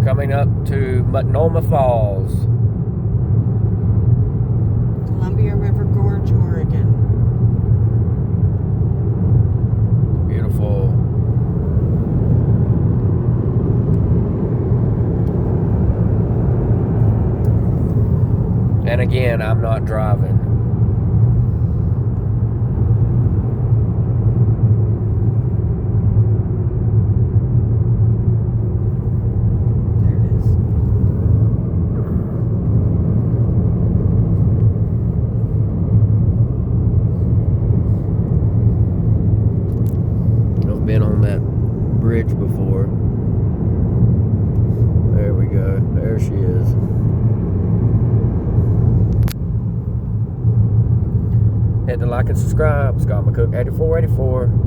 Coming up to Multnomah Falls. Columbia River Gorge, Oregon. Beautiful. And again, I'm not driving. There it is. I've been on that bridge before. There we go. There she is. Hit the like and subscribe. Scott McCook 8484.